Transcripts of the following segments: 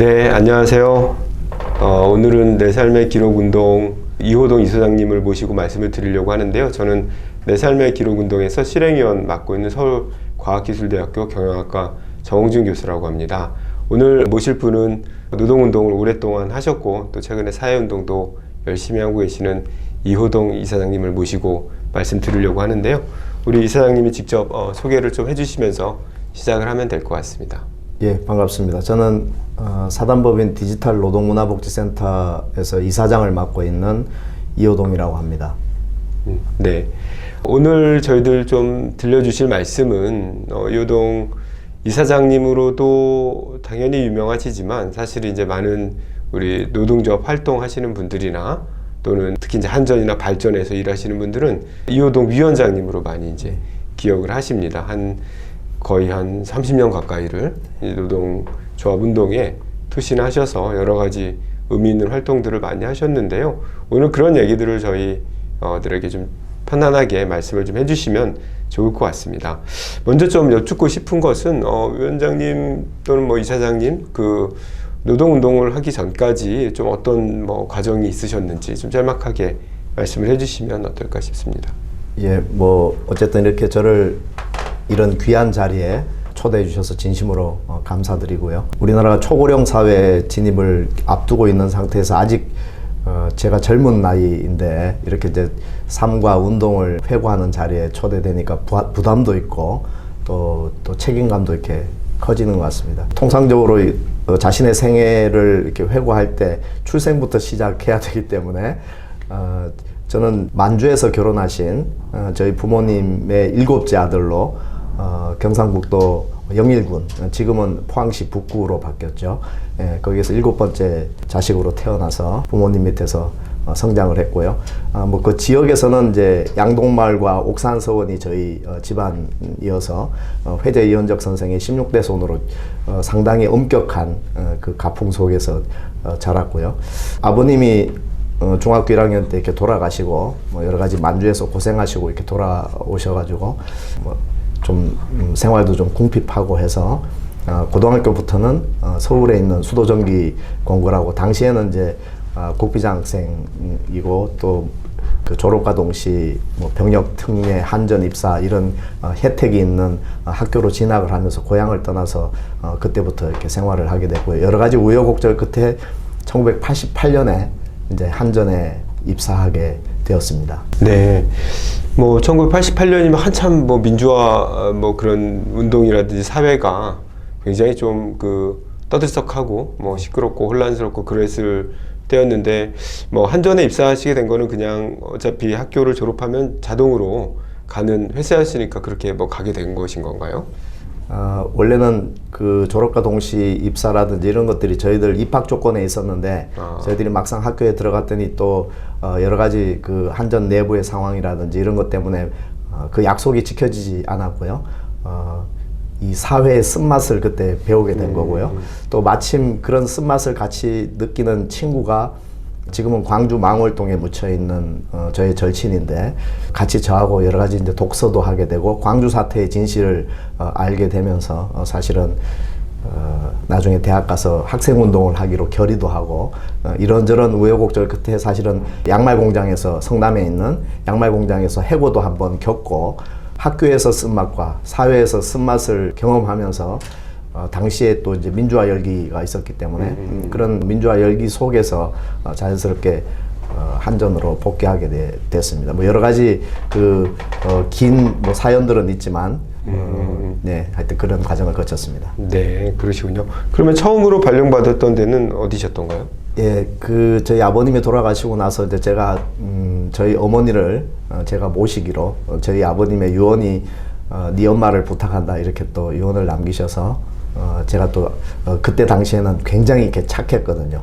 네, 안녕하세요. 오늘은 내 삶의 기록운동 이호동 이소장님을 모시고 말씀을 드리려고 하는데요. 저는 내 삶의 기록운동에서 실행위원 맡고 있는 서울과학기술대학교 경영학과 정홍준 교수라고 합니다. 오늘 모실 분은 노동운동을 오랫동안 하셨고 또 최근에 사회운동도 열심히 하고 계시는 이호동 이사장님을 모시고 말씀드리려고 하는데요. 우리 이사장님이 직접 소개를 좀 해주시면서 시작을 하면 될 것 같습니다. 예, 반갑습니다. 저는 사단법인 디지털 노동문화복지센터에서 이사장을 맡고 있는 이호동이라고 합니다. 네, 오늘 저희들 좀 들려주실 말씀은 이호동 이사장님으로도 당연히 유명하시지만 사실 이제 많은 우리 노동조합 활동하시는 분들이나 또는 특히 이제 한전이나 발전에서 일하시는 분들은 이호동 위원장님으로 많이 이제 기억을 하십니다. 거의 한 30년 가까이를 노동조합 운동에 투신하셔서 여러 가지 의미 있는 활동들을 많이 하셨는데요. 오늘 그런 얘기들을 저희들에게 좀 편안하게 말씀을 좀 해주시면 좋을 것 같습니다. 먼저 좀 여쭙고 싶은 것은 위원장님 또는 뭐 이사장님 그 노동운동을 하기 전까지 좀 어떤 과정이 있으셨는지 좀 짤막하게 말씀을 해주시면 어떨까 싶습니다. 예, 어쨌든 이렇게 저를 이런 귀한 자리에 초대해 주셔서 진심으로 감사드리고요. 우리나라가 초고령 사회 진입을 앞두고 있는 상태에서 아직 제가 젊은 나이인데 이렇게 이제 삶과 운동을 회고하는 자리에 초대되니까 부담도 있고 또 책임감도 이렇게 커지는 것 같습니다. 통상적으로 자신의 생애를 이렇게 회고할 때 출생부터 시작해야 되기 때문에 저는 만주에서 결혼하신 저희 부모님의 7째 아들로 경상북도 영일군, 지금은 포항시 북구로 바뀌었죠. 예, 거기에서 7번째 자식으로 태어나서 부모님 밑에서 성장을 했고요. 그 지역에서는 이제 양동마을과 옥산서원이 저희 집안이어서 회재 이현적 선생의 16대 손으로 상당히 엄격한 그 가풍 속에서 자랐고요. 아버님이 중학교 1학년 때 이렇게 돌아가시고 여러 가지 만주에서 고생하시고 이렇게 돌아오셔가지고 좀 생활도 좀 궁핍하고 해서 고등학교부터는 서울에 있는 수도전기 공고라고 당시에는 이제 국비장학생이고 또 그 졸업과 동시 병역 특례 한전 입사 이런 혜택이 있는 학교로 진학을 하면서 고향을 떠나서 그때부터 이렇게 생활을 하게 됐고요. 여러 가지 우여곡절 끝에 1988년에 이제 한전에 입사하게 되었습니다. 네. 1988년이면 한참 민주화 그런 운동이라든지 사회가 굉장히 좀 떠들썩하고 시끄럽고 혼란스럽고 그랬을 때였는데 한전에 입사하시게 된 거는 그냥 어차피 학교를 졸업하면 자동으로 가는 회사였으니까 그렇게 가게 된 것인 건가요? 원래는 그 졸업과 동시 입사라든지 이런 것들이 저희들 입학 조건에 있었는데 저희들이 막상 학교에 들어갔더니 또 여러 가지 그 한전 내부의 상황이라든지 이런 것 때문에 그 약속이 지켜지지 않았고요. 이 사회의 쓴맛을 그때 배우게 된 거고요. 또 마침 그런 쓴맛을 같이 느끼는 친구가 지금은 광주 망월동에 묻혀 있는 저의 절친인데 같이 저하고 여러 가지 이제 독서도 하게 되고 광주 사태의 진실을 알게 되면서 사실은 나중에 대학 가서 학생 운동을 하기로 결의도 하고 이런저런 우여곡절 끝에 사실은 양말 공장에서 성남에 있는 양말 공장에서 해고도 한번 겪고 학교에서 쓴맛과 사회에서 쓴맛을 경험하면서 당시에 또 이제 민주화 열기가 있었기 때문에 그런 민주화 열기 속에서 자연스럽게 한전으로 복귀하게 됐습니다. 여러 가지 긴 사연들은 있지만 네, 하여튼 그런 과정을 거쳤습니다. 네, 그러시군요. 그러면 처음으로 발령받았던 데는 어디셨던가요? 예, 저희 아버님이 돌아가시고 나서 이제 제가 저희 어머니를 제가 모시기로 저희 아버님의 유언이 네 엄마를 부탁한다 이렇게 또 유언을 남기셔서 제가 또 그때 당시에는 굉장히 이렇게 착했거든요.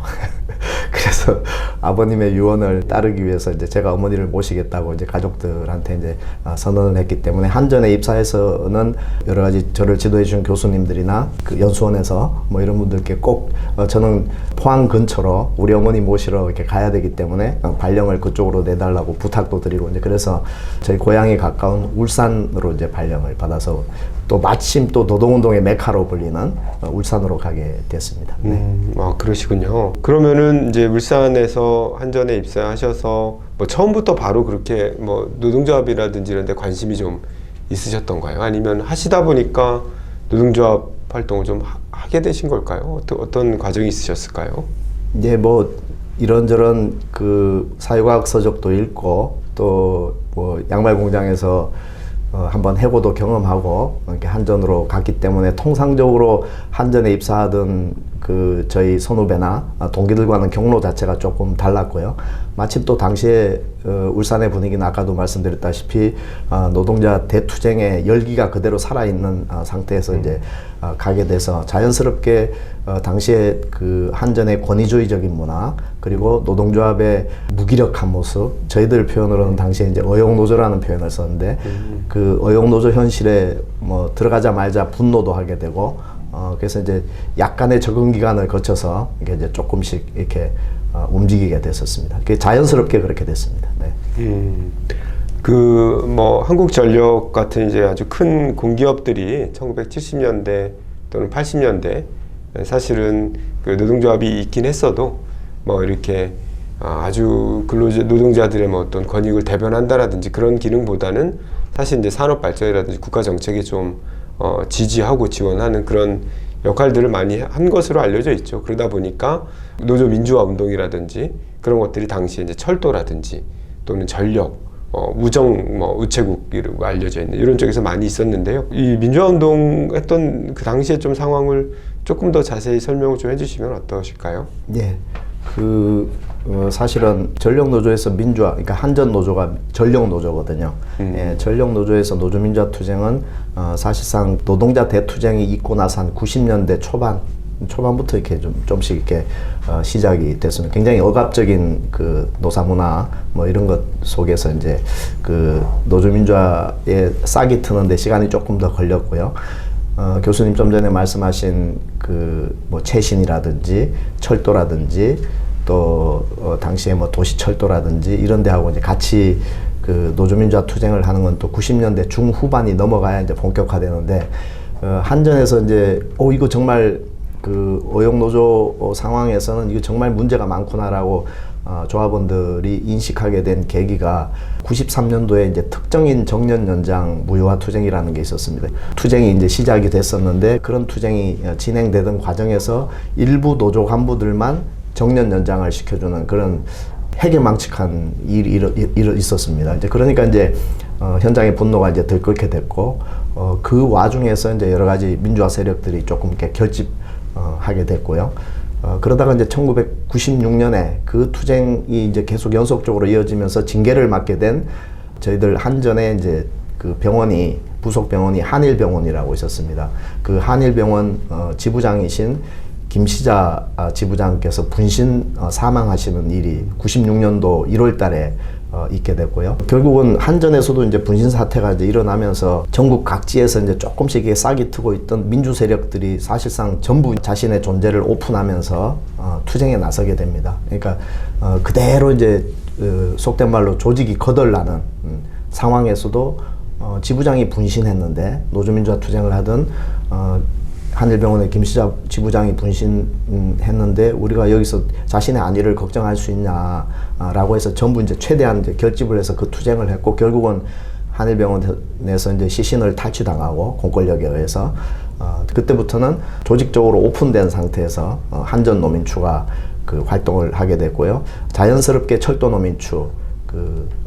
그래서 아버님의 유언을 따르기 위해서 이제 제가 어머니를 모시겠다고 이제 가족들한테 이제 선언을 했기 때문에 한전에 입사해서는 여러 가지 저를 지도해 주신 교수님들이나 그 연수원에서 뭐 이런 분들께 꼭 저는 포항 근처로 우리 어머니 모시러 이렇게 가야 되기 때문에 발령을 그쪽으로 내달라고 부탁도 드리고 이제 그래서 저희 고향에 가까운 울산으로 이제 발령을 받아서 또 마침 또 노동운동의 메카로 불리는 울산으로 가게 됐습니다. 네. 그러시군요. 그러면은 이제 울산에서 한전에 입사하셔서 뭐 처음부터 바로 그렇게 뭐 노동조합이라든지 이런 데 관심이 좀 있으셨던가요? 아니면 하시다 보니까 노동조합 활동을 좀 하게 되신 걸까요? 어떤 과정이 있으셨을까요? 이제 뭐 이런저런 그 사회과학 서적도 읽고 또 뭐 양말 공장에서 한번 해고도 경험하고 이렇게 한전으로 갔기 때문에 통상적으로 한전에 입사하던 그 저희 선후배나 동기들과는 경로 자체가 조금 달랐고요. 마침 또 당시에 울산의 분위기는 아까도 말씀드렸다시피 노동자 대투쟁의 열기가 그대로 살아있는 상태에서 이제 가게 돼서 자연스럽게 당시에 그 한전의 권위주의적인 문화 그리고 노동조합의 무기력한 모습 저희들 표현으로는 당시에 이제 어용노조라는 표현을 썼는데 그 어용노조 현실에 뭐 들어가자 말자 분노도 하게 되고 그래서 이제 약간의 적응 기간을 거쳐서 이게 이제 조금씩 이렇게 움직이게 됐었습니다. 그게 자연스럽게 그렇게 됐습니다. 네. 그 뭐 한국전력 같은 이제 아주 큰 공기업들이 1970년대 또는 80년대 사실은 그 노동조합이 있긴 했어도 뭐 이렇게 아주 노동자들의 뭐 어떤 권익을 대변한다라든지 그런 기능보다는 사실 이제 산업 발전이라든지 국가 정책에 좀 지지하고 지원하는 그런 역할들을 많이 한 것으로 알려져 있죠. 그러다 보니까 노조 민주화 운동이라든지 그런 것들이 당시에 이제 철도라든지 또는 전력, 우정, 우체국이라고 알려져 있는 이런 쪽에서 많이 있었는데요. 이 민주화 운동 했던 그 당시에 좀 상황을 조금 더 자세히 설명을 좀 해주시면 어떠실까요? 네. 사실은 전력노조에서 민주화, 그러니까 한전노조가 전력노조거든요. 예, 전력노조에서 노조민주화 투쟁은 사실상 노동자 대투쟁이 있고 나서 한 90년대 초반부터 이렇게 좀씩 이렇게 시작이 됐습니다. 굉장히 억압적인 그 노사문화 뭐 이런 것 속에서 이제 그 노조민주화에 싹이 트는데 시간이 조금 더 걸렸고요. 교수님 좀 전에 말씀하신 그 뭐 최신이라든지 철도라든지 또 당시에 뭐 도시철도라든지 이런 데하고 이제 같이 그 노조민주화 투쟁을 하는 건 또 90년대 중후반이 넘어가야 이제 본격화되는데 한전에서 이제 이거 정말 그 어용노조 상황에서는 이거 정말 문제가 많구나라고 조합원들이 인식하게 된 계기가 93년도에 이제 특정인 정년 연장 무효화 투쟁이라는 게 있었습니다. 투쟁이 이제 시작이 됐었는데 그런 투쟁이 진행되던 과정에서 일부 노조 간부들만 정년 연장을 시켜주는 그런 해괴망측한 일이 있었습니다. 이제 그러니까 이제 현장의 분노가 이제 들끓게 됐고 그 와중에서 이제 여러 가지 민주화 세력들이 조금 이렇게 결집하게 됐고요. 그러다가 이제 1996년에 그 투쟁이 이제 계속 연속적으로 이어지면서 징계를 맞게 된 저희들 한전에 이제 그 병원이 부속 병원이 한일병원이라고 있었습니다. 그 한일병원 지부장이신 김시자 지부장께서 분신 사망하시는 일이 96년도 1월 달에 있게 됐고요. 결국은 한전에서도 이제 분신 사태가 이제 일어나면서 전국 각지에서 이제 조금씩 싹이 트고 있던 민주 세력들이 사실상 전부 자신의 존재를 오픈하면서 투쟁에 나서게 됩니다. 그러니까 그대로 이제 속된 말로 조직이 거덜나는 상황에서도 지부장이 분신했는데 노조민주화 투쟁을 하던 한일병원의 김시자 지부장이 분신했는데 우리가 여기서 자신의 안위를 걱정할 수 있냐라고 해서 전부 이제 최대한 이제 결집을 해서 그 투쟁을 했고 결국은 한일병원에서 이제 시신을 탈취당하고 공권력에 의해서 그때부터는 조직적으로 오픈된 상태에서 한전노민추가 그 활동을 하게 됐고요. 자연스럽게 철도노민추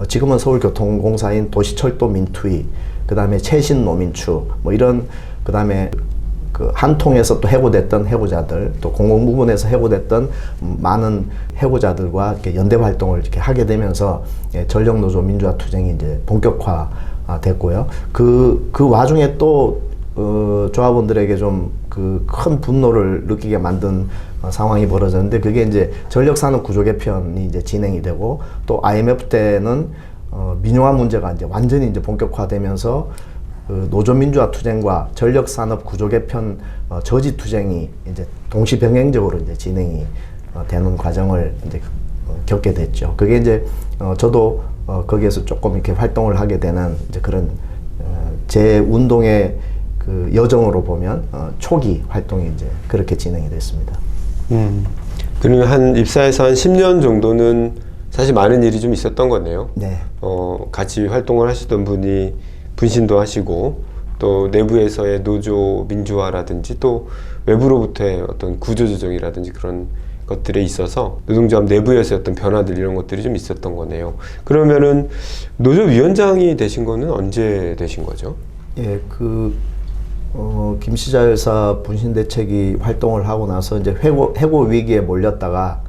지금은 서울교통공사인 도시철도민투위 그다음에 최신노민추 뭐 이런 그다음에 그 한통에서 또 해고됐던 해고자들, 또 공공부문에서 해고됐던 많은 해고자들과 이렇게 연대 활동을 이렇게 하게 되면서 전력노조 민주화 투쟁이 이제 본격화 됐고요. 그 와중에 또 조합원들에게 좀 그 큰 분노를 느끼게 만든 상황이 벌어졌는데, 그게 이제 전력산업 구조 개편이 이제 진행이 되고, 또 IMF 때는 민영화 문제가 이제 완전히 이제 본격화되면서 그 노조 민주화 투쟁과 전력 산업 구조 개편 저지 투쟁이 이제 동시 병행적으로 이제 진행이 되는 과정을 이제 겪게 됐죠. 그게 이제 저도 거기에서 조금 이렇게 활동을 하게 되는 이제 그런 제 운동의 그 여정으로 보면 초기 활동이 이제 그렇게 진행이 됐습니다. 그러면 한 입사해서 한 10년 정도는 사실 많은 일이 좀 있었던 거네요. 네. 같이 활동을 하셨던 분이 분신도 하시고, 또 내부에서의 노조 민주화라든지 또 외부로부터의 어떤 구조조정이라든지 그런 것들에 있어서 노동조합 내부에서의 어떤 변화들 이런 것들이 좀 있었던 거네요. 그러면은 노조위원장이 되신 거는 언제 되신 거죠? 예, 김시자 여사 분신 대책이 활동을 하고 나서 이제 해고 위기에 몰렸다가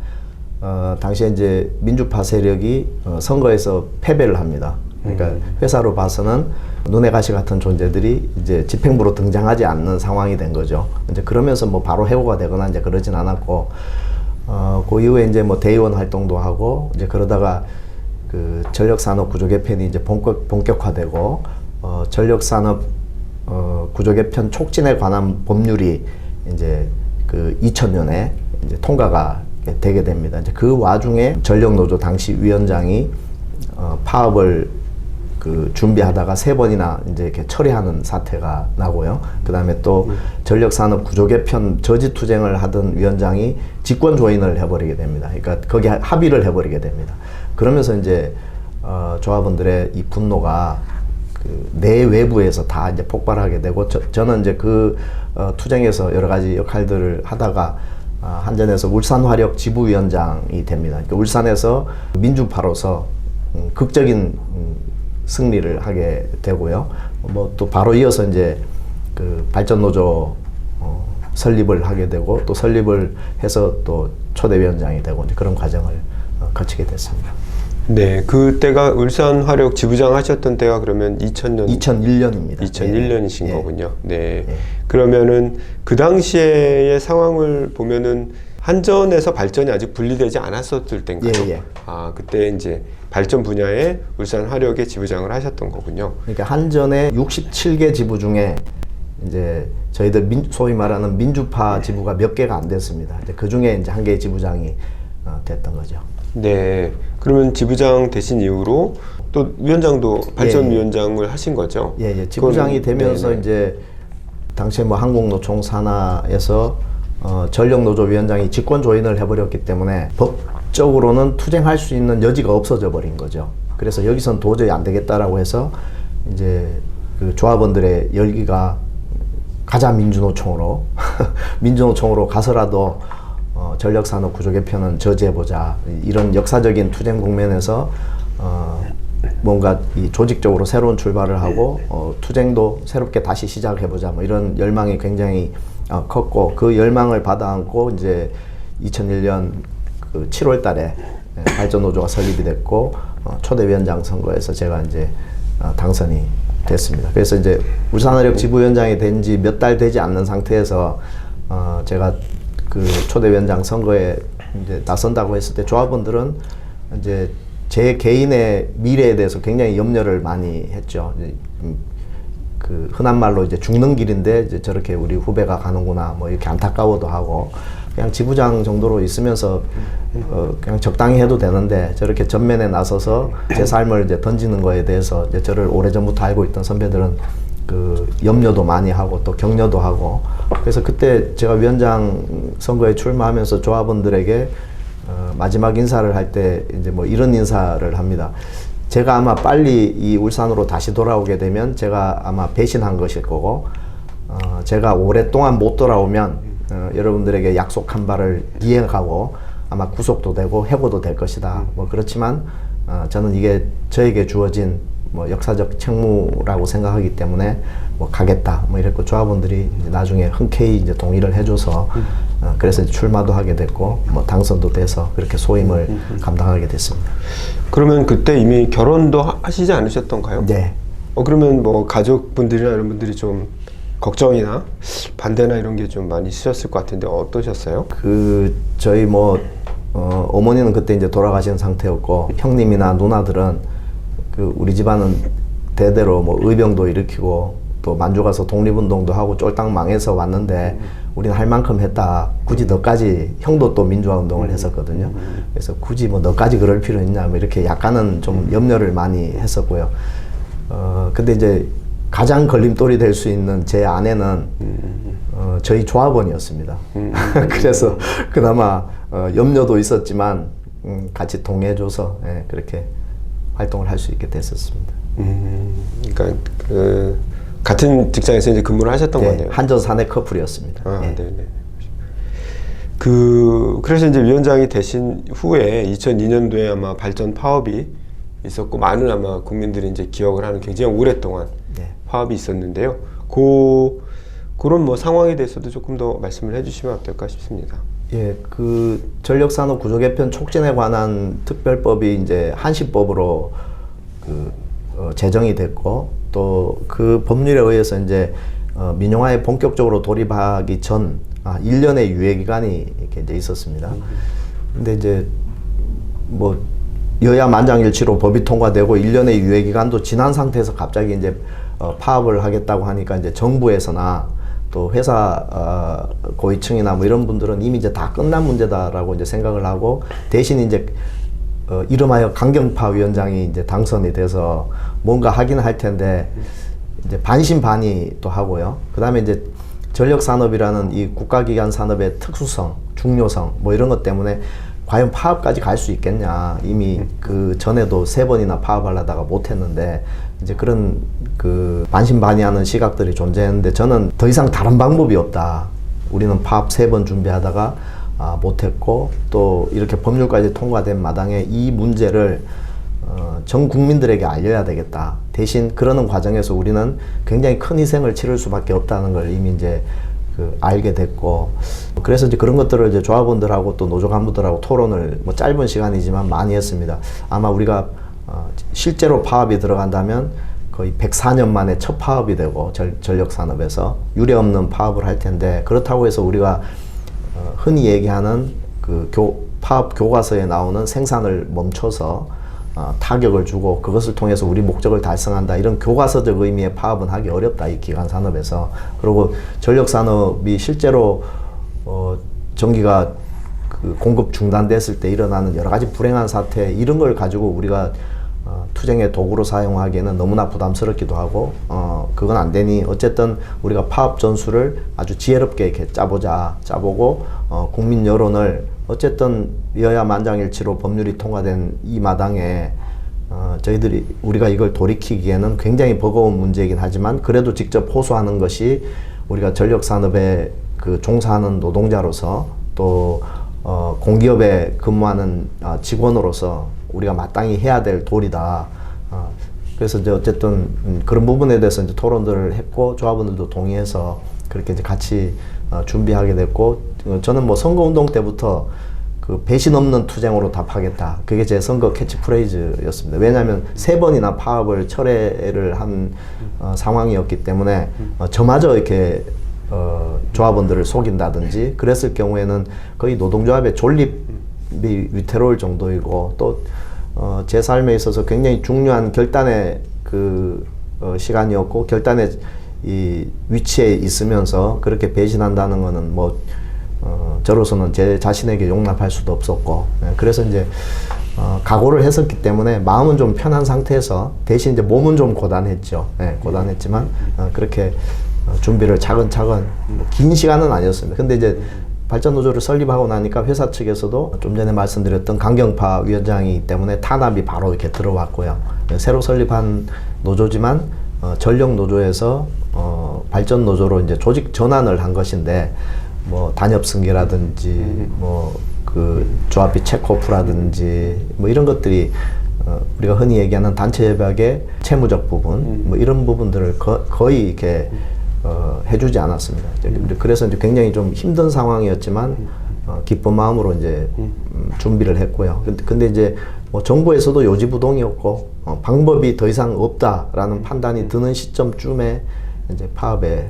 당시에 이제 민주파 세력이 선거에서 패배를 합니다. 그러니까 회사로 봐서는 눈에 가시 같은 존재들이 이제 집행부로 등장하지 않는 상황이 된 거죠. 이제 그러면서 뭐 바로 해고가 되거나 이제 그러진 않았고, 그 이후에 이제 뭐 대의원 활동도 하고, 이제 그러다가 그 전력산업 구조 개편이 이제 본격화되고, 전력산업 구조 개편 촉진에 관한 법률이 이제 그 2000년에 이제 통과가 되게 됩니다. 이제 그 와중에 전력노조 당시 위원장이 파업을 그 준비하다가 3번이나 이제 이렇게 처리하는 사태가 나고요. 그 다음에 또 전력산업 구조 개편 저지 투쟁을 하던 위원장이 직권 조인을 해버리게 됩니다. 그러니까 거기 합의를 해버리게 됩니다. 그러면서 이제 조합원들의 이 분노가 그 내외부에서 다 이제 폭발하게 되고, 저는 이제 그 투쟁에서 여러 가지 역할들을 하다가 한전에서 울산화력 지부위원장이 됩니다. 그러니까 울산에서 민주파로서 극적인 승리를 하게 되고요. 뭐 또 바로 이어서 이제 그 발전노조 설립을 하게 되고, 또 설립을 해서 또 초대위원장이 되고 이제 그런 과정을 거치게 됐습니다. 네, 그때가 울산화력 지부장 하셨던 때가 그러면 2001년입니다. 2001년이신 예. 거군요. 네. 예. 그러면은 그 당시의 상황을 보면은 한전에서 발전이 아직 분리되지 않았었을 때인가요? 예, 예. 그때 이제 발전 분야에 울산화력의 지부장을 하셨던 거군요. 그러니까 한전의 67개 지부 중에 이제 저희들 소위 말하는 민주파 지부가 몇 개가 안 됐습니다. 이제 그 중에 이제 한 개의 지부장이 됐던 거죠. 네. 그러면 지부장 되신 이후로 또 위원장도 발전위원장을 하신 거죠? 예, 예. 지부장이 되면서 네네. 이제 당시에 뭐 한국노총 산하에서 전력노조 위원장이 직권 조인을 해버렸기 때문에 법적으로는 투쟁할 수 있는 여지가 없어져 버린 거죠. 그래서 여기선 도저히 안 되겠다라고 해서 이제 그 조합원들의 열기가 가자 민주노총으로 민주노총으로 가서라도 전력산업 구조 개편은 저지해보자, 이런 역사적인 투쟁 국면에서 뭔가 이 조직적으로 새로운 출발을 하고 투쟁도 새롭게 다시 시작해보자, 뭐 이런 열망이 굉장히 컸고, 그 열망을 받아안고 이제 2001년 그 7월 달에 발전노조가 설립이 됐고, 초대위원장 선거에서 제가 이제 당선이 됐습니다. 그래서 이제 울산화력 지부위원장이 된 지 몇 달 되지 않는 상태에서 제가 그 초대위원장 선거에 이제 나선다고 했을 때 조합원들은 이제 제 개인의 미래에 대해서 굉장히 염려를 많이 했죠. 그 흔한 말로 이제 죽는 길인데 이제 저렇게 우리 후배가 가는구나, 뭐 이렇게 안타까워도 하고, 그냥 지부장 정도로 있으면서 그냥 적당히 해도 되는데 저렇게 전면에 나서서 제 삶을 이제 던지는 거에 대해서 이제 저를 오래전부터 알고 있던 선배들은 그 염려도 많이 하고 또 격려도 하고, 그래서 그때 제가 위원장 선거에 출마하면서 조합원들에게 마지막 인사를 할 때 이제 뭐 이런 인사를 합니다. 제가 아마 빨리 이 울산으로 다시 돌아오게 되면 제가 아마 배신한 것일 거고, 제가 오랫동안 못 돌아오면 여러분들에게 약속한 바를 이행하고 아마 구속도 되고 해고도 될 것이다. 뭐 그렇지만 저는 이게 저에게 주어진 뭐 역사적 책무라고 생각하기 때문에 뭐 가겠다, 뭐 이랬고, 조합원들이 이제 나중에 흔쾌히 이제 동의를 해줘서 그래서 이제 출마도 하게 됐고, 뭐 당선도 돼서 그렇게 소임을 감당하게 됐습니다. 그러면 그때 이미 결혼도 하시지 않으셨던가요? 네. 그러면 뭐 가족분들이나 이런 분들이 좀 걱정이나 반대나 이런 게 좀 많이 있으셨을 것 같은데 어떠셨어요? 저희 어머니는 그때 이제 돌아가신 상태였고, 형님이나 누나들은 우리 집안은 대대로 의병도 일으키고 또 만주 가서 독립운동도 하고 쫄딱 망해서 왔는데 우리는 할 만큼 했다. 굳이 너까지, 형도 또 민주화운동을 했었거든요. 그래서 굳이 너까지 그럴 필요 있냐, 이렇게 약간은 좀 염려를 많이 했었고요. 근데 이제 가장 걸림돌이 될 수 있는 제 아내는 저희 조합원이었습니다. 그래서 그나마 염려도 있었지만 같이 동해줘서 그렇게 활동을 할 수 있게 됐었습니다. 그러니까 같은 직장에서 이제 근무를 하셨던 거네요. 한전 사내 커플이었습니다. 네네. 그래서 이제 위원장이 되신 후에 2002년도에 아마 발전 파업이 있었고, 많은 아마 국민들이 이제 기억을 하는 굉장히 오랫동안 파업이 있었는데요. 그런 상황에 대해서도 조금 더 말씀을 해주시면 어떨까 싶습니다. 전력산업 구조 개편 촉진에 관한 특별법이 이제 한시법으로 제정이 됐고, 또 그 법률에 의해서 이제 민영화에 본격적으로 돌입하기 전 1년의 유예 기간이 이렇게 이제 있었습니다. 근데 이제 여야 만장일치로 법이 통과되고 1년의 유예 기간도 지난 상태에서 갑자기 이제 파업을 하겠다고 하니까, 이제 정부에서나 또 회사 고위층이나 이런 분들은 이미 이제 다 끝난 문제다라고 이제 생각을 하고, 대신 이제 이름하여 강경파 위원장이 이제 당선이 돼서 뭔가 하긴 할 텐데, 이제 반신반의 또 하고요. 그 다음에 이제 전력산업이라는 이 국가기관 산업의 특수성, 중요성 이런 것 때문에 과연 파업까지 갈 수 있겠냐. 이미 그 전에도 3번이나 파업하려다가 못했는데, 이제 그런 반신반의하는 시각들이 존재했는데, 저는 더 이상 다른 방법이 없다. 우리는 파업 3번 준비하다가 못했고, 또 이렇게 법률까지 통과된 마당에 이 문제를 전 국민들에게 알려야 되겠다. 대신 그러는 과정에서 우리는 굉장히 큰 희생을 치를 수밖에 없다는 걸 이미 이제 알게 됐고, 그래서 이제 그런 것들을 이제 조합원들하고 또 노조 간부들하고 토론을 짧은 시간이지만 많이 했습니다. 아마 우리가 실제로 파업이 들어간다면 거의 104년 만에 첫 파업이 되고, 전력산업에서 유례 없는 파업을 할 텐데, 그렇다고 해서 우리가 흔히 얘기하는 파업 교과서에 나오는 생산을 멈춰서 타격을 주고 그것을 통해서 우리 목적을 달성한다, 이런 교과서적 의미의 파업은 하기 어렵다, 이 기관 산업에서. 그리고 전력 산업이 실제로 전기가 공급 중단됐을 때 일어나는 여러 가지 불행한 사태, 이런 걸 가지고 우리가 투쟁의 도구로 사용하기에는 너무나 부담스럽기도 하고, 그건 안 되니 어쨌든 우리가 파업 전술을 아주 지혜롭게 이렇게 짜보고 국민 여론을, 어쨌든 여야 만장일치로 법률이 통과된 이 마당에 우리가 이걸 돌이키기에는 굉장히 버거운 문제이긴 하지만, 그래도 직접 호소하는 것이 우리가 전력산업에 종사하는 노동자로서, 또 공기업에 근무하는 직원으로서 우리가 마땅히 해야 될 도리다. 그래서 이제 어쨌든 그런 부분에 대해서 이제 토론들을 했고, 조합원들도 동의해서 그렇게 이제 같이 준비하게 됐고, 저는 선거운동 때부터 배신 없는 투쟁으로 답하겠다. 그게 제 선거 캐치프레이즈였습니다. 왜냐하면 3번이나 파업을 철회를 한 상황이었기 때문에 저마저 이렇게 조합원들을 속인다든지 그랬을 경우에는 거의 노동조합의 존립이 위태로울 정도이고, 또 제 삶에 있어서 굉장히 중요한 결단의 시간이었고, 결단의 이 위치에 있으면서 그렇게 배신한다는 거는 저로서는 제 자신에게 용납할 수도 없었고, 그래서 이제 각오를 했었기 때문에 마음은 좀 편한 상태에서, 대신 이제 몸은 좀 고단했죠. 고단했지만 그렇게 준비를 차근차근, 긴 시간은 아니었습니다. 근데 이제 발전노조를 설립하고 나니까 회사 측에서도 좀 전에 말씀드렸던 강경파 위원장이기 때문에 탄압이 바로 이렇게 들어왔고요. 새로 설립한 노조지만 전력노조에서 발전노조로 이제 조직 전환을 한 것인데, 단협승계라든지 조합비 체크오프라든지 이런 것들이 우리가 흔히 얘기하는 단체협약의 채무적 부분 이런 부분들을 거의 이렇게 해주지 않았습니다. 그래서 이제 굉장히 좀 힘든 상황이었지만 기쁜 마음으로 이제 준비를 했고요. 근데 이제 정부에서도 요지부동이었고 방법이 더 이상 없다라는 판단이 드는 시점쯤에 이제 파업에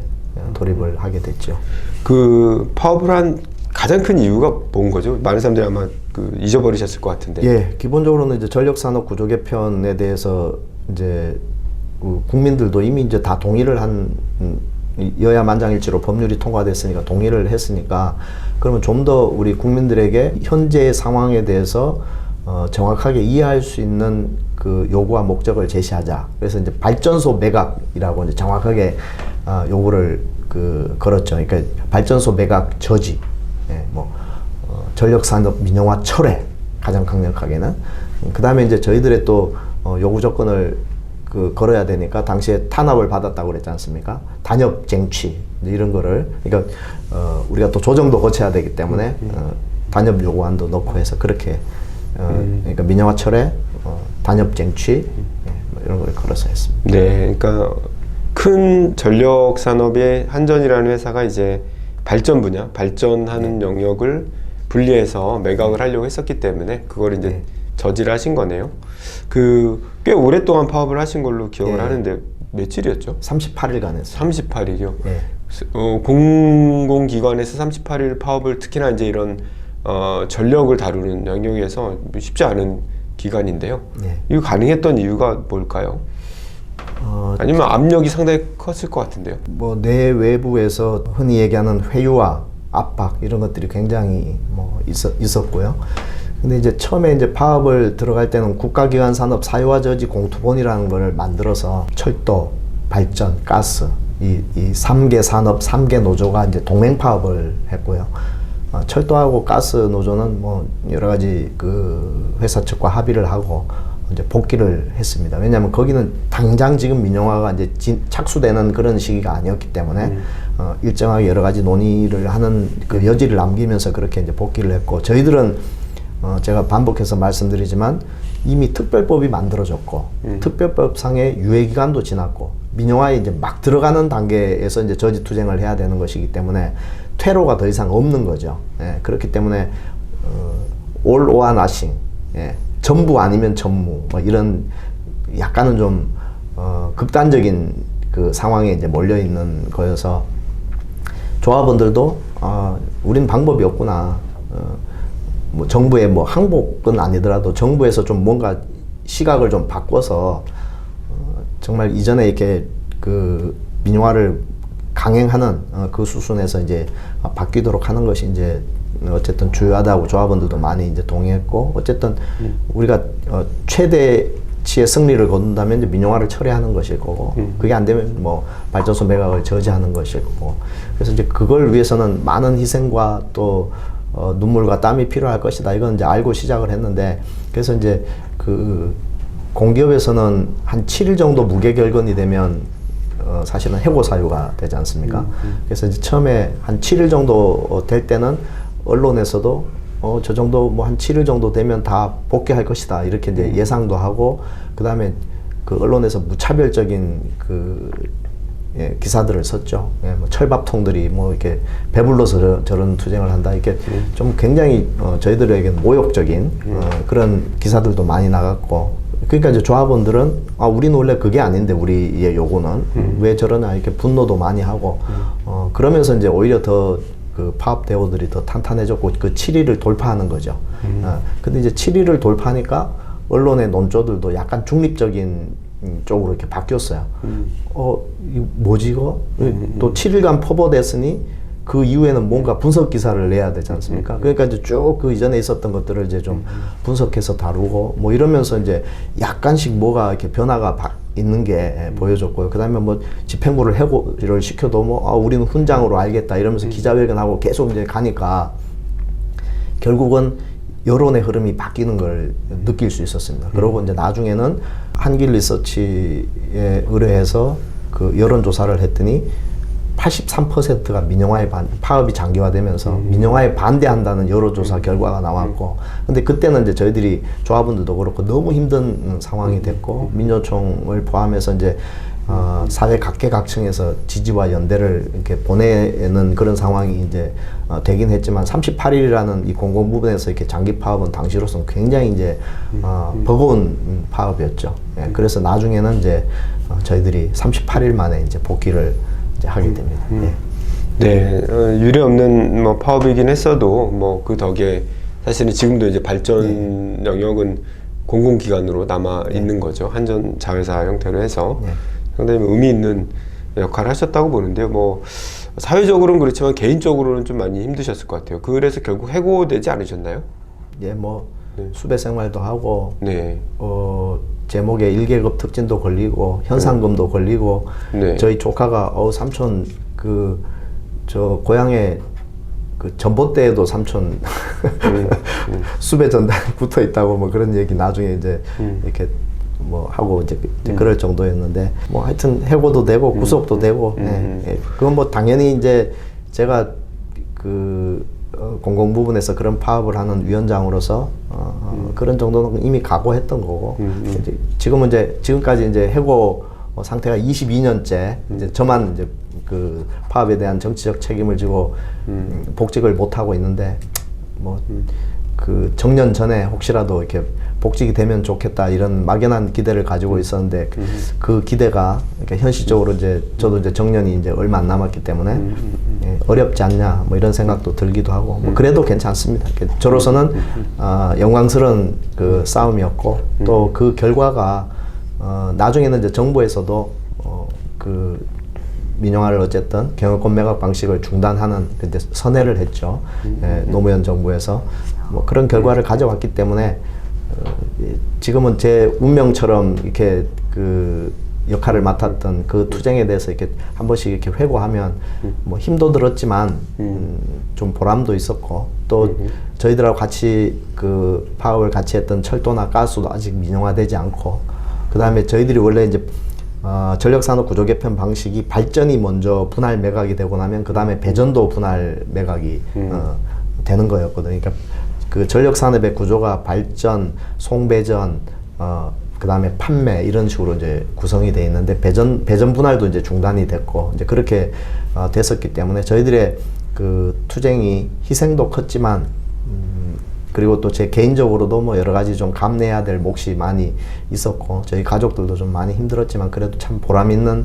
돌입을 하게 됐죠. 그 파업을 한 가장 큰 이유가 뭔 거죠? 많은 사람들이 아마 그 잊어버리셨을 것 같은데. 예, 기본적으로는 이제 전력산업 구조 개편에 대해서 이제 국민들도 이미 이제 다 동의를 한 여야 만장일치로 법률이 통과됐으니까 동의를 했으니까 그러면 좀 더 우리 국민들에게 현재의 상황에 대해서 정확하게 이해할 수 있는 그 요구와 목적을 제시하자. 그래서 이제 발전소 매각이라고 이제 정확하게 요구를 걸었죠. 그러니까 발전소 매각 저지, 예, 전력산업 민영화 철회 가장 강력하게는. 그 다음에 이제 저희들의 또 요구 조건을 걸어야 되니까 당시에 탄압을 받았다고 그랬지 않습니까? 단협 쟁취 이런 거를 그러니까 우리가 또 조정도 거쳐야 되기 때문에 단협 요구안도 넣고 해서 그렇게 그러니까 민영화 철회, 단협 쟁취 이런 걸 걸어서 했습니다. 네, 그러니까 큰 전력 산업의 한전이라는 회사가 이제 발전 분야, 발전하는 영역을 분리해서 매각을 하려고 했었기 때문에 그걸 이제 저지를 하신 거네요. 꽤 오랫동안 파업을 하신 걸로 기억을 하는데 며칠이었죠? 38일간 했어요. 38일이요? 네. 공공기관에서 38일 파업을 특히나 이제 이런 전력을 다루는 영역에서 쉽지 않은 기간인데요. 네. 이거 가능했던 이유가 뭘까요? 아니면 압력이 상당히 컸을 것 같은데요. 내외부에서 흔히 얘기하는 회유와 압박 이런 것들이 굉장히 있었고요. 근데 이제 처음에 이제 파업을 들어갈 때는 국가기관 산업 사유화 저지 공투본이라는 걸 만들어서 철도, 발전, 가스 이 3개 산업, 3개 노조가 이제 동맹 파업을 했고요. 철도하고 가스 노조는 여러 가지 그 회사 측과 합의를 하고 이제 복귀를 했습니다. 왜냐하면 거기는 당장 지금 민영화가 이제 착수되는 그런 시기가 아니었기 때문에 일정하게 여러 가지 논의를 하는 그 여지를 남기면서 그렇게 이제 복귀를 했고 저희들은 제가 반복해서 말씀드리지만 이미 특별법이 만들어졌고 특별법상의 유예기간도 지났고 민영화에 이제 막 들어가는 단계에서 이제 저지투쟁을 해야 되는 것이기 때문에 퇴로가 더 이상 없는 거죠. 예, 그렇기 때문에 all or nothing, 예, 전부 아니면 전무 이런 약간은 좀 극단적인 그 상황에 이제 몰려 있는 거여서 조합원들도 우린 방법이 없구나. 정부의 항복은 아니더라도 정부에서 좀 뭔가 시각을 좀 바꿔서 정말 이전에 이렇게 그 민영화를 강행하는 그 수순에서 이제 바뀌도록 하는 것이 이제 어쨌든 주요하다고 조합원들도 많이 이제 동의했고 어쨌든 우리가 최대치의 승리를 거둔다면 이제 민영화를 철회하는 것일 거고 그게 안 되면 발전소 매각을 저지하는 것일 거고 그래서 이제 그걸 위해서는 많은 희생과 또 눈물과 땀이 필요할 것이다. 이건 이제 알고 시작을 했는데 그래서 이제 그 공기업에서는 한 7일 정도 무계 결근이 되면 사실은 해고 사유가 되지 않습니까? 그래서 이제 처음에 한 7일 정도 될 때는 언론에서도 저 정도 한 7일 정도 되면 다 복귀할 것이다. 이렇게 이제 예상도 하고 그다음에 그 언론에서 무차별적인 기사들을 썼죠. 철밥통들이 이렇게 배불러서 저런 투쟁을 한다. 이렇게 좀 굉장히 저희들에게는 모욕적인 그런 기사들도 많이 나갔고. 그러니까 이제 조합원들은 우리는 원래 그게 아닌데 우리의 요구는 왜 저러나 이렇게 분노도 많이 하고 그러면서 이제 오히려 더 그 파업 대우들이 더 탄탄해졌고 그 7일을 돌파하는 거죠. 근데 이제 7일을 돌파하니까 언론의 논조들도 약간 중립적인 쪽으로 이렇게 바뀌었어요. 이거 뭐지 이거? 또 7일간 퍼버됐으니 그 이후에는 뭔가 분석 기사를 내야 되지 않습니까? 그러니까 이제 쭉 그 이전에 있었던 것들을 이제 좀 분석해서 다루고 이러면서 이제 약간씩 뭐가 이렇게 변화가 있는 게 보여줬고요. 그 다음에 집행부를 해고를 시켜도 우리는 훈장으로 알겠다 이러면서 기자회견하고 계속 이제 가니까 결국은 여론의 흐름이 바뀌는 걸 느낄 수 있었습니다. 그러고 이제 나중에는 한길 리서치에 의뢰해서 그 여론조사를 했더니 83%가 민영화에 파업이 장기화되면서 민영화에 반대한다는 여론조사 결과가 나왔고 근데 그때는 이제 저희들이 조합원들도 그렇고 너무 힘든 상황이 됐고 민노총을 포함해서 이제 사회 각계각층에서 지지와 연대를 이렇게 보내는 그런 상황이 이제 되긴 했지만 38일이라는 이 공공부문에서 이렇게 장기 파업은 당시로서는 굉장히 이제 버거운 파업이었죠. 예, 그래서 나중에는 이제 저희들이 38일 만에 이제 복귀를 이제 하게 됩니다. 예. 네, 유례 없는 뭐 파업이긴 했어도 뭐 그 덕에 사실은 지금도 이제 발전 영역은 공공기관으로 남아 있는 거죠. 한전 자회사 형태로 해서 상당히 의미 있는 역할을 하셨다고 보는데요. 뭐 사회적으로는 그렇지만 개인적으로는 좀 많이 힘드셨을 것 같아요. 그래서 결국 해고되지 않으셨나요? 예, 뭐 네. 수배 생활도 하고 네. 제목에 1계급 특진도 걸리고 현상금도 걸리고 네. 저희 조카가 삼촌 저 고향에 그 전봇대에도 삼촌 수배 전단에 붙어 있다고 뭐 그런 얘기 나중에 이제 이렇게 뭐 하고 이제 그럴 정도였는데 뭐 하여튼 해고도 되고 구속도 되고 예. 그건 뭐 당연히 이제 제가 공공 부분에서 그런 파업을 하는 위원장으로서 그런 정도는 이미 각오했던 거고 이제 지금까지 이제 해고 상태가 22년째 이제 저만 이제 그 파업에 대한 정치적 책임을 지고 복직을 못 하고 있는데 뭐 그 정년 전에 혹시라도 이렇게 복직이 되면 좋겠다 이런 막연한 기대를 가지고 있었는데 그 기대가 이렇게 현실적으로 이제 저도 이제 정년이 이제 얼마 안 남았기 때문에 예, 어렵지 않냐 뭐 이런 생각도 들기도 하고 뭐 그래도 괜찮습니다. 저로서는 영광스러운 그 싸움이었고 또 그 결과가 나중에는 이제 정부에서도 그 민영화를 어쨌든 경영권 매각 방식을 중단하는 근데 선회를 했죠. 예, 노무현 정부에서 뭐 그런 결과를 가져왔기 때문에 지금은 제 운명처럼 이렇게 그 역할을 맡았던 그 투쟁에 대해서 이렇게 한 번씩 이렇게 회고하면 뭐 힘도 들었지만 좀 보람도 있었고 또 저희들하고 같이 그 파업을 같이 했던 철도나 가스도 아직 민영화되지 않고 그 다음에 저희들이 원래 이제 전력산업 구조 개편 방식이 발전이 먼저 분할 매각이 되고 나면 그 다음에 배전도 분할 매각이 되는 거였거든요. 그러니까 그 전력산업의 구조가 발전, 송배전, 그 다음에 판매 이런 식으로 이제 구성이 돼 있는데 배전 분할도 이제 중단이 됐고 이제 그렇게 됐었기 때문에 저희들의 그 투쟁이 희생도 컸지만 그리고 또 제 개인적으로도 뭐 여러 가지 좀 감내해야 될 몫이 많이 있었고 저희 가족들도 좀 많이 힘들었지만 그래도 참 보람 있는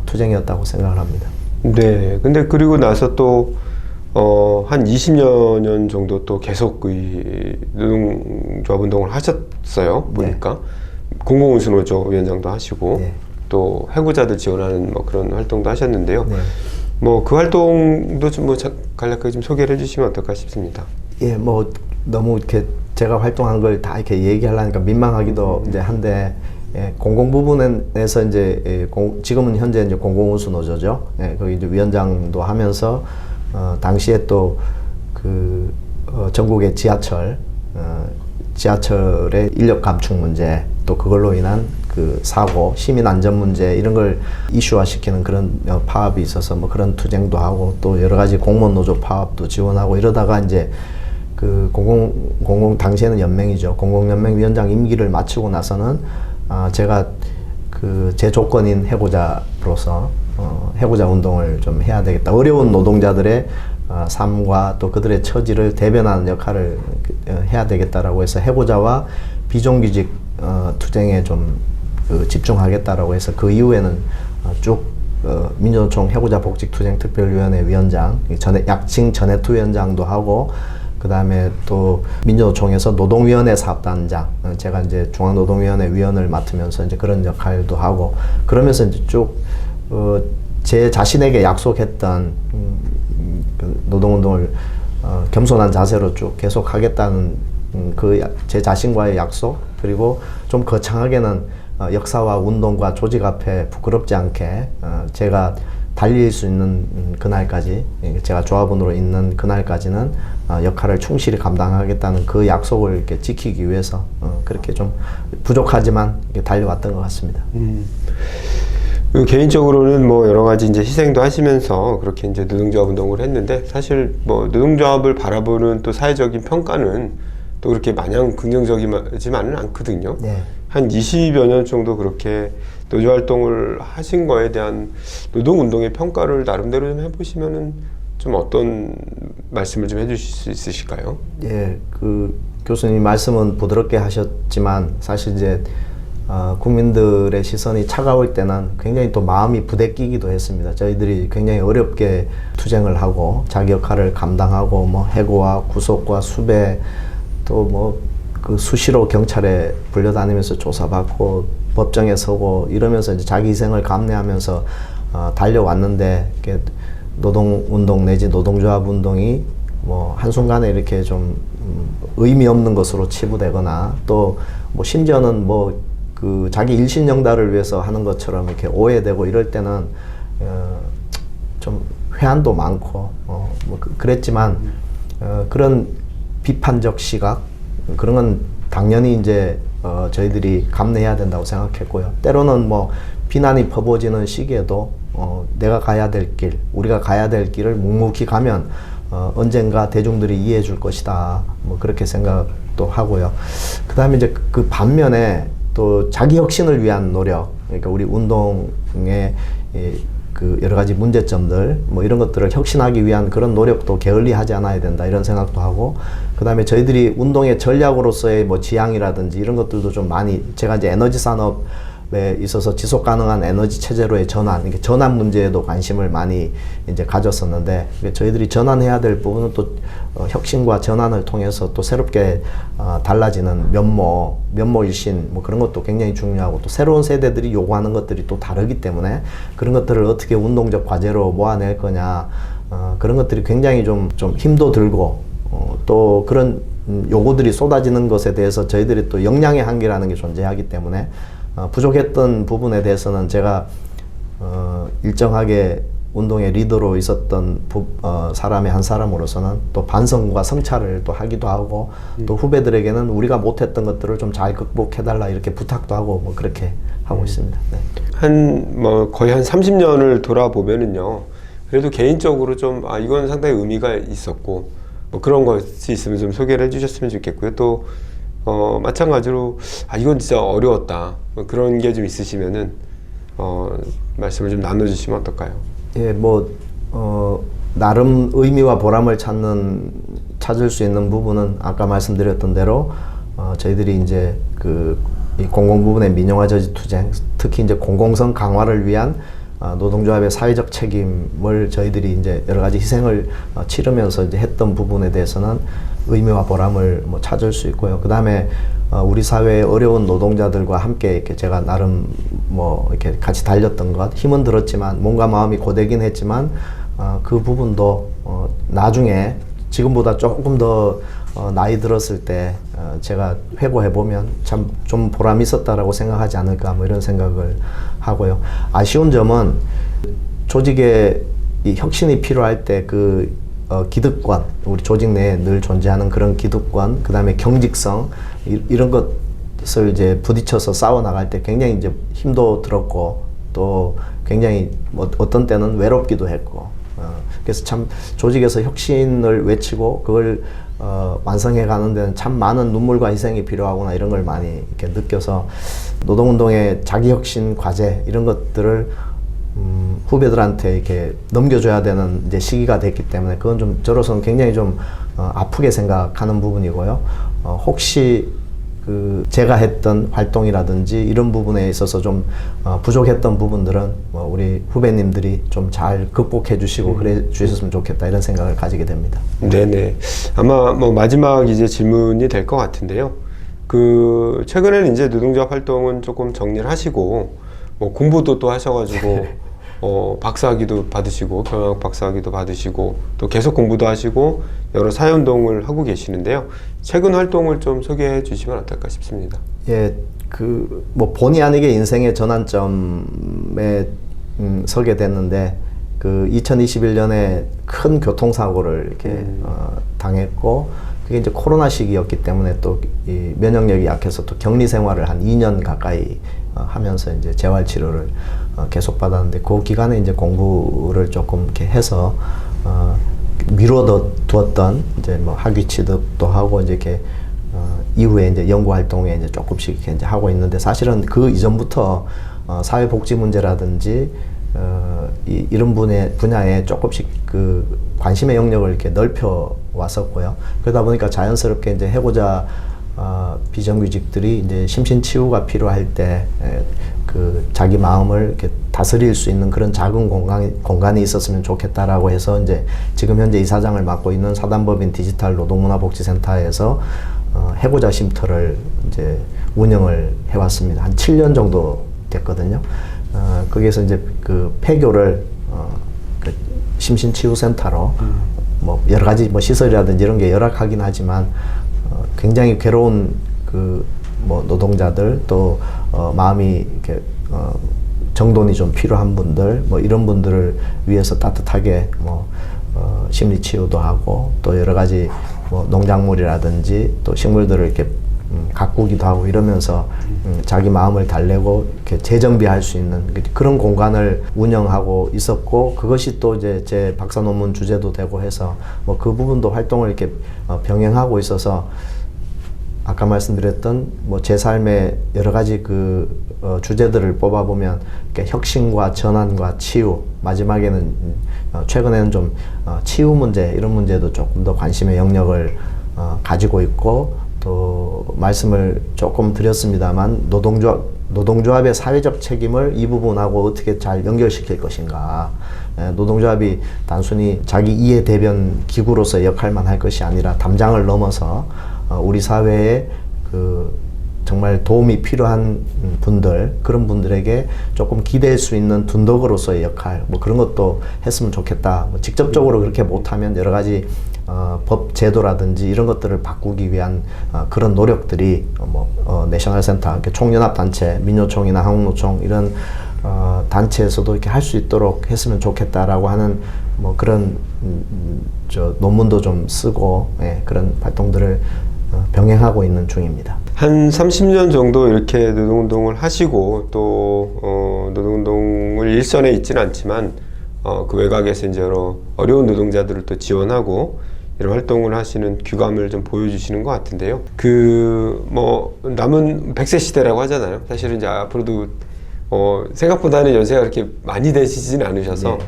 투쟁이었다고 생각을 합니다. 네. 근데 그리고 나서 또 한 20여 년 정도 또 계속 이 노동조합 운동을 하셨어요. 보니까 공공운수노조 위원장도 하시고 네. 또 해고자들 지원하는 뭐 그런 활동도 하셨는데요. 네. 뭐 그 활동도 좀 뭐 간략하게 좀 소개를 해주시면 어떨까 싶습니다. 예, 뭐 너무 이렇게 제가 활동한 걸 다 이렇게 얘기하려니까 민망하기도 이제 한데 예, 공공 부분에서 이제 지금은 현재 이제 공공운수 노조죠. 예, 거기 이제 위원장도 하면서 당시에 또 그 전국의 지하철의 인력 감축 문제 또 그걸로 인한 그 사고, 시민 안전 문제 이런 걸 이슈화시키는 그런 파업이 있어서 뭐 그런 투쟁도 하고 또 여러 가지 공무원 노조 파업도 지원하고 이러다가 이제 그 공공 당시에는 연맹이죠. 공공연맹 위원장 임기를 마치고 나서는 제가 그 제 조건인 해고자로서 해고자 운동을 좀 해야 되겠다. 어려운 노동자들의 삶과 또 그들의 처지를 대변하는 역할을 해야 되겠다라고 해서 해고자와 비정규직 투쟁에 좀 집중하겠다라고 해서 그 이후에는 쭉 민주노총 해고자 복직투쟁특별위원회 위원장, 약칭 전해투 위원장도 하고 그 다음에 또 민주노총에서 노동위원회 사업단장, 제가 이제 중앙노동위원회 위원을 맡으면서 이제 그런 역할도 하고 그러면서 이제 쭉 제 자신에게 약속했던 노동운동을 겸손한 자세로 쭉 계속 하겠다는 제 자신과의 약속 그리고 좀 거창하게는 역사와 운동과 조직 앞에 부끄럽지 않게 제가 달릴 수 있는 그날까지 제가 조합원으로 있는 그날까지는 역할을 충실히 감당하겠다는 그 약속을 이렇게 지키기 위해서 그렇게 좀 부족하지만 이렇게 달려왔던 것 같습니다. 개인적으로는 뭐 여러 가지 이제 희생도 하시면서 그렇게 이제 노동조합 운동을 했는데 사실 뭐 노동조합을 바라보는 또 사회적인 평가는 또 그렇게 마냥 긍정적이지만은 않거든요. 네. 한 20여 년 정도 그렇게 노조 활동을 하신 거에 대한 노동운동의 평가를 나름대로 좀 해보시면은 좀 어떤 말씀을 좀 해주실 수 있으실까요? 예, 그 교수님 말씀은 부드럽게 하셨지만 사실 이제 국민들의 시선이 차가울 때는 굉장히 또 마음이 부대끼기도 했습니다. 저희들이 굉장히 어렵게 투쟁을 하고 자기 역할을 감당하고 뭐 해고와 구속과 수배 또 뭐 그 수시로 경찰에 불려다니면서 조사받고 법정에 서고 이러면서 이제 자기 희생을 감내하면서 달려왔는데 이렇게 노동운동 내지 노동조합 운동이 뭐 한순간에 이렇게 좀 의미 없는 것으로 치부되거나 또 뭐 심지어는 뭐 그 자기 일신영달을 위해서 하는 것처럼 이렇게 오해되고 이럴 때는 좀 회한도 많고 뭐 그랬지만 그런 비판적 시각 그런 건 당연히 이제 저희들이 감내해야 된다고 생각했고요. 때로는 뭐 비난이 퍼부어지는 시기에도 내가 가야 될 길, 우리가 가야 될 길을 묵묵히 가면 언젠가 대중들이 이해해 줄 것이다. 뭐 그렇게 생각도 하고요. 그 다음에 이제 그 반면에 또 자기 혁신을 위한 노력, 그러니까 우리 운동의 그 여러 가지 문제점들, 뭐 이런 것들을 혁신하기 위한 그런 노력도 게을리하지 않아야 된다 이런 생각도 하고, 그 다음에 저희들이 운동의 전략으로서의 뭐 지향이라든지 이런 것들도 좀 많이 제가 이제 에너지 산업에 있어서 지속 가능한 에너지 체제로의 전환, 이게 전환 문제에도 관심을 많이 이제 가졌었는데 저희들이 전환해야 될 부분은 또 혁신과 전환을 통해서 또 새롭게 달라지는 면모일신 뭐 그런 것도 굉장히 중요하고 또 새로운 세대들이 요구하는 것들이 또 다르기 때문에 그런 것들을 어떻게 운동적 과제로 모아낼 거냐 그런 것들이 굉장히 좀 힘도 들고 또 그런 요구들이 쏟아지는 것에 대해서 저희들이 또 역량의 한계라는 게 존재하기 때문에 부족했던 부분에 대해서는 제가 일정하게 운동의 리더로 있었던 사람의 한 사람으로서는 또 반성과 성찰을 또 하기도 하고 또 후배들에게는 우리가 못했던 것들을 좀 잘 극복해달라 이렇게 부탁도 하고 뭐 그렇게 하고 있습니다. 네. 뭐 거의 한 30년을 돌아보면은요. 그래도 개인적으로 좀 이건 상당히 의미가 있었고 뭐 그런 것이 있으면 좀 소개를 해주셨으면 좋겠고요. 또 마찬가지로 이건 진짜 어려웠다 뭐 그런 게 좀 있으시면은 말씀을 좀 나눠주시면 어떨까요? 예, 뭐 나름 의미와 보람을 찾을 수 있는 부분은 아까 말씀드렸던 대로 저희들이 이제 이 공공부문의 민영화 저지 투쟁, 특히 이제 공공성 강화를 위한 노동조합의 사회적 책임을 저희들이 이제 여러 가지 희생을 치르면서 이제 했던 부분에 대해서는 의미와 보람을 뭐 찾을 수 있고요. 그 다음에 우리 사회의 어려운 노동자들과 함께 이렇게 제가 나름 뭐 이렇게 같이 달렸던 것, 힘은 들었지만 뭔가 마음이 고되긴 했지만 그 부분도 나중에 지금보다 조금 더 나이 들었을 때 제가 회고해 보면 참 좀 보람이 있었다라고 생각하지 않을까 뭐 이런 생각을 하고요. 아쉬운 점은 조직에 이 혁신이 필요할 때 그 기득권, 우리 조직 내에 늘 존재하는 그런 기득권, 그 다음에 경직성 이런 것을 이제 부딪혀서 싸워 나갈 때 굉장히 이제 힘도 들었고 또 굉장히 뭐 어떤 때는 외롭기도 했고 그래서 참 조직에서 혁신을 외치고 그걸 완성해 가는 데는 참 많은 눈물과 희생이 필요하구나 이런 걸 많이 이렇게 느껴서 노동운동의 자기혁신 과제 이런 것들을 후배들한테 이렇게 넘겨줘야 되는 이제 시기가 됐기 때문에 그건 좀 저로서는 굉장히 좀 아프게 생각하는 부분이고요. 혹시 제가 했던 활동이라든지 이런 부분에 있어서 좀 부족했던 부분들은 우리 후배님들이 좀 잘 극복해 주시고 그래 주셨으면 좋겠다 이런 생각을 가지게 됩니다. 네네. 아마 뭐 마지막 이제 질문이 될 것 같은데요. 최근에는 이제 노동조합 활동은 조금 정리를 하시고 뭐 공부도 또 하셔가지고 박사학위도 받으시고 경영학 박사학위도 받으시고 또 계속 공부도 하시고 여러 사회운동을 하고 계시는데요. 최근 활동을 좀 소개해 주시면 어떨까 싶습니다. 예, 뭐 본의 아니게 인생의 전환점에 서게 됐는데 2021년에 큰 교통사고를 이렇게 당했고 그게 이제 코로나 시기였기 때문에 또 이 면역력이 약해서 또 격리 생활을 한 2년 가까이 하면서 이제 재활 치료를 계속 받았는데 그 기간에 이제 공부를 조금 이렇게 해서 미뤄두었던 이제 뭐 학위 취득도 하고 이제 이렇게 이후에 이제 연구 활동에 이제 조금씩 이렇게 이제 하고 있는데 사실은 그 이전부터 사회복지 문제라든지 이런 분야에 조금씩 관심의 영역을 이렇게 넓혀 왔었고요. 그러다 보니까 자연스럽게 이제 해고자 비정규직들이 이제 심신치유가 필요할 때 그 자기 마음을 이렇게 다스릴 수 있는 그런 작은 공간이 있었으면 좋겠다라고 해서 이제 지금 현재 이사장을 맡고 있는 사단법인 디지털 노동문화복지센터에서 해고자 쉼터를 이제 운영을 해왔습니다. 한 7년 정도 됐거든요. 거기에서 이제 그 폐교를 그 심신치유센터로 뭐 여러 가지 뭐 시설이라든지 이런 게 열악하긴 하지만 굉장히 괴로운 그 뭐 노동자들 또 마음이 이렇게 정돈이 좀 필요한 분들 뭐 이런 분들을 위해서 따뜻하게 뭐 심리 치유도 하고 또 여러 가지 뭐 농작물이라든지 또 식물들을 이렇게 가꾸기도 하고 이러면서 자기 마음을 달래고 이렇게 재정비할 수 있는 그런 공간을 운영하고 있었고 그것이 또 이제 제 박사 논문 주제도 되고 해서 뭐 그 부분도 활동을 이렇게 병행하고 있어서 아까 말씀드렸던 뭐 제 삶의 여러 가지 그 주제들을 뽑아보면 혁신과 전환과 치유 마지막에는 최근에는 좀 치유 문제 이런 문제도 조금 더 관심의 영역을 가지고 있고 또 말씀을 조금 드렸습니다만 노동조합의 사회적 책임을 이 부분하고 어떻게 잘 연결시킬 것인가. 노동조합이 단순히 자기 이해 대변 기구로서의 역할만 할 것이 아니라 담장을 넘어서 우리 사회에 그 정말 도움이 필요한 분들 그런 분들에게 조금 기댈 수 있는 둔덕으로서의 역할 뭐 그런 것도 했으면 좋겠다. 뭐 직접적으로 그렇게 못하면 여러 가지 법 제도라든지 이런 것들을 바꾸기 위한 그런 노력들이 내셔널센터, 총연합단체, 민요총이나 한국노총 이런 단체에서도 이렇게 할 수 있도록 했으면 좋겠다라고 하는 뭐 그런 논문도 좀 쓰고 그런 활동들을 병행하고 있는 중입니다. 한 30년 정도 이렇게 노동운동을 하시고 또 노동운동을 일선에 있지는 않지만 그 외곽에서 이제 여러 어려운 노동자들을 또 지원하고 이런 활동을 하시는 규감을 좀 보여주시는 것 같은데요. 그 뭐 남은 100세 시대라고 하잖아요. 사실은 이제 앞으로도 생각보다는 연세가 그렇게 많이 되시지는 않으셔서 네.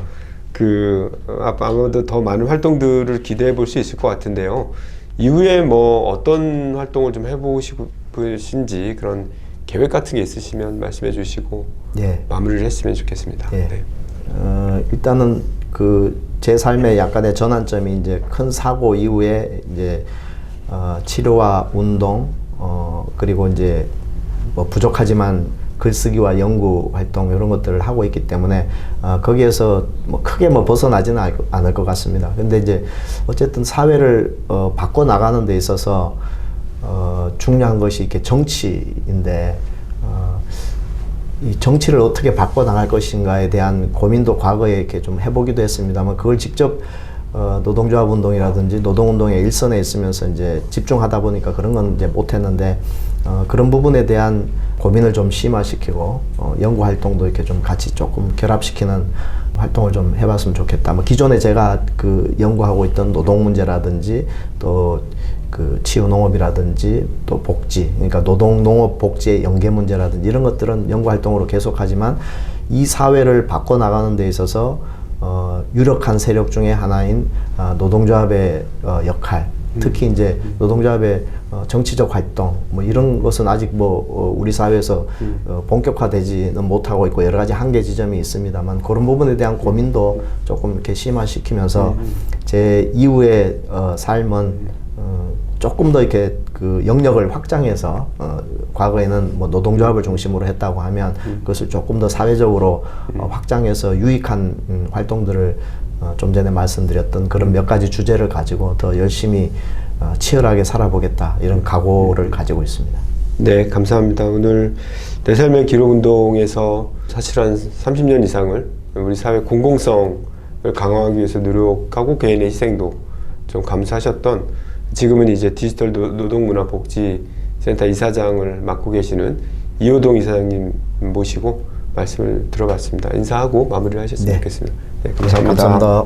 그 아마도 더 많은 활동들을 기대해 볼 수 있을 것 같은데요. 이후에 뭐 어떤 활동을 좀 해보고 싶으신지 그런 계획 같은 게 있으시면 말씀해 주시고 예. 마무리를 했으면 좋겠습니다. 예. 네. 일단은 그 제 삶의 약간의 전환점이 이제 큰 사고 이후에 이제 치료와 운동 그리고 이제 뭐 부족하지만 글쓰기와 연구 활동 이런 것들을 하고 있기 때문에 거기에서 뭐 크게 뭐 벗어나지는 않을 것 같습니다. 근데 이제 어쨌든 사회를 바꿔 나가는 데 있어서 중요한 것이 이렇게 정치인데 이 정치를 어떻게 바꿔 나갈 것인가에 대한 고민도 과거에 이렇게 좀 해보기도 했습니다만 그걸 직접 노동조합 운동이라든지 노동운동의 일선에 있으면서 이제 집중하다 보니까 그런 건 이제 못했는데 그런 부분에 대한 고민을 좀 심화시키고 연구 활동도 이렇게 좀 같이 조금 결합시키는 활동을 좀 해봤으면 좋겠다. 뭐 기존에 제가 그 연구하고 있던 노동 문제라든지 또 그 치유농업이라든지 또 복지, 그러니까 노동, 농업, 복지의 연계 문제라든지 이런 것들은 연구 활동으로 계속하지만 이 사회를 바꿔 나가는 데 있어서 유력한 세력 중에 하나인 노동조합의 역할, 특히 이제 노동조합의 정치적 활동 뭐 이런 것은 아직 뭐 우리 사회에서 본격화되지는 못하고 있고 여러 가지 한계 지점이 있습니다만 그런 부분에 대한 고민도 조금 이렇게 심화시키면서 제 이후의 삶은 조금 더 이렇게 그 영역을 확장해서 과거에는 뭐 노동조합을 중심으로 했다고 하면 그것을 조금 더 사회적으로 확장해서 유익한 활동들을 좀 전에 말씀드렸던 그런 몇 가지 주제를 가지고 더 열심히 치열하게 살아보겠다 이런 각오를 가지고 있습니다. 네, 감사합니다. 오늘 내 삶의 기록운동에서 사실 한 30년 이상을 우리 사회 공공성을 강화하기 위해서 노력하고 개인의 희생도 좀 감수하셨던 지금은 이제 디지털 노동문화복지센터 이사장을 맡고 계시는 이호동 이사장님 모시고 말씀을 들어봤습니다. 인사하고 마무리를 하셨으면 좋겠습니다. 네, 감사합니다. 네, 감사합니다.